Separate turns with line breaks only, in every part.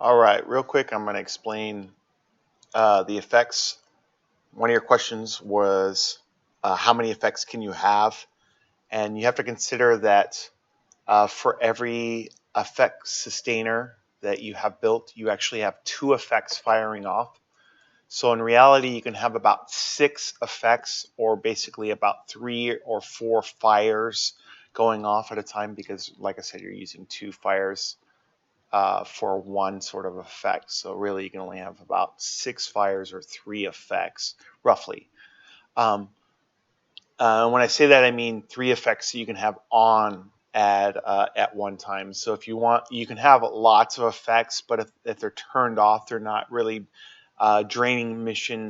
All right, real quick, I'm going to explain the effects. One of your questions was how many effects can you have? And you have to consider that for every effect sustainer that you have built, you actually have 2 effects firing off. So in reality, you can have about 6 effects, or basically about 3 or 4 fires going off at a time, because, like I said, you're using 2 fires for one sort of effect. So really, you can only have about 6 fires or 3 effects, roughly. Um, when I say that, I mean 3 effects that you can have on at one time. So if you want, you can have lots of effects, but if they're turned off, they're not really draining mission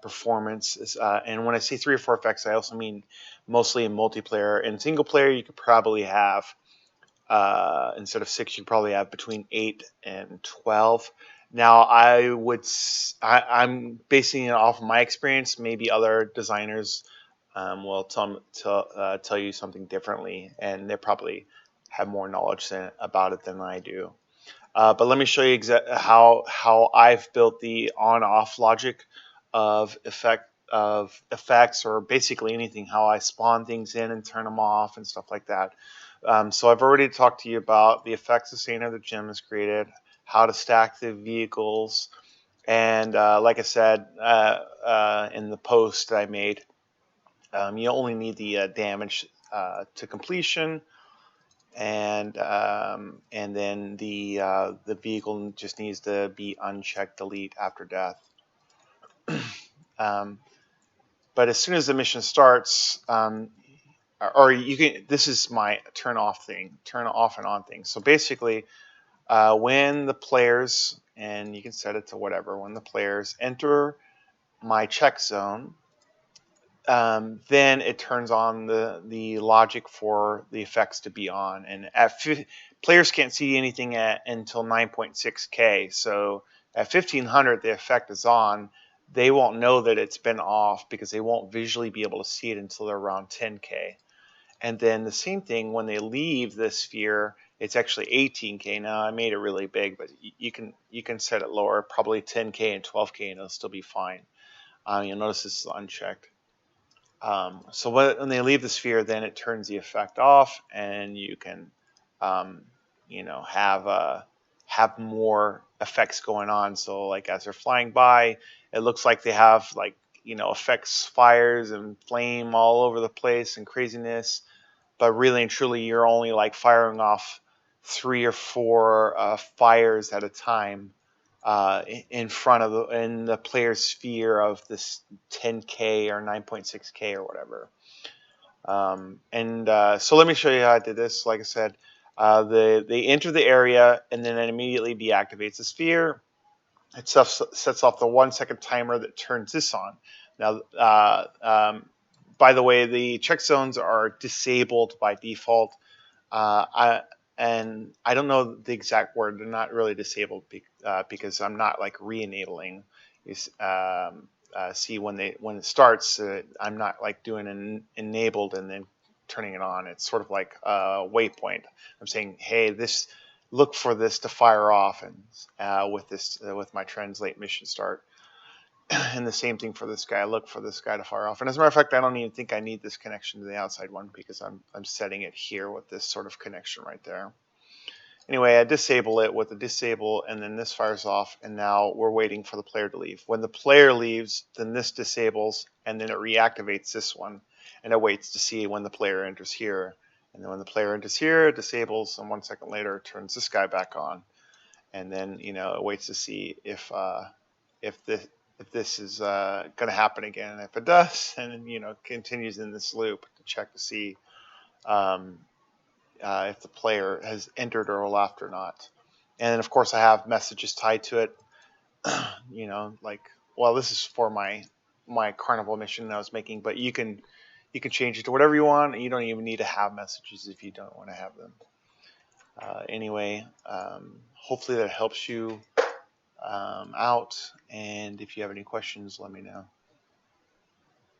performance. And when I say 3 or 4 effects, I also mean mostly in multiplayer. In single player, you could probably have instead of 6, you probably have between 8 and 12. Now, I'm basing it off of my experience. Maybe other designers will tell you something differently, and they probably have more knowledge about it than I do. But let me show you how I've built the on-off logic of effects, or basically anything, how I spawn things in and turn them off and stuff like that. So I've already talked to you about the effect sustainer that Jim has created, how to stack the vehicles, and like I said in the post that I made, you only need the damage to completion, and then the vehicle just needs to be unchecked delete after death. Um, but as soon as the mission starts, or you can, this is my turn off and on thing. So basically, when the players, and you can set it to whatever, when the players enter my check zone, then it turns on the logic for the effects to be on. And players can't see anything until 9.6K. So at 1500, the effect is on. They won't know that it's been off because they won't visually be able to see it until they're around 10K. And then the same thing when they leave the sphere, it's actually 18K. Now I made it really big, but you can set it lower, probably 10K and 12K, and it'll still be fine. You'll notice this is unchecked. So when they leave the sphere, then it turns the effect off, and you can, um, have more effects going on. So like as they're flying by, it looks like they have like effects, fires and flame all over the place and craziness. But really and truly, you're only like firing off 3 or 4 fires at a time in front of in the player's sphere of this 10K or 9.6K or whatever. So let me show you how I did this. Like I said, they enter the area, and then it immediately deactivates the sphere. It sets off the 1 second timer that turns this on. Now, by the way, the check zones are disabled by default. Uh, I, and I don't know the exact word. They're not really disabled because I'm not like re-enabling. See, when it starts, I'm not like doing an enabled and then turning it on. It's sort of like a waypoint. I'm saying, hey, look for this to fire off, and with my translate mission start. And the same thing for this guy. I look for this guy to fire off. And as a matter of fact, I don't even think I need this connection to the outside one because I'm setting it here with this sort of connection right there. Anyway, I disable it with the disable, and then this fires off, and now we're waiting for the player to leave. When the player leaves, then this disables, and then it reactivates this one, and it waits to see when the player enters here. And then when the player enters here, it disables, and 1 second later, it turns this guy back on. And then, it waits to see if this is going to happen again. If it does, and continues in this loop to check to see um, if the player has entered or left or not. And then, of course, I have messages tied to it. Like, well, this is for my carnival mission that I was making, but you can change it to whatever you want. And you don't even need to have messages if you don't want to have them. Anyway, hopefully that helps you out. And if you have any questions, let me know.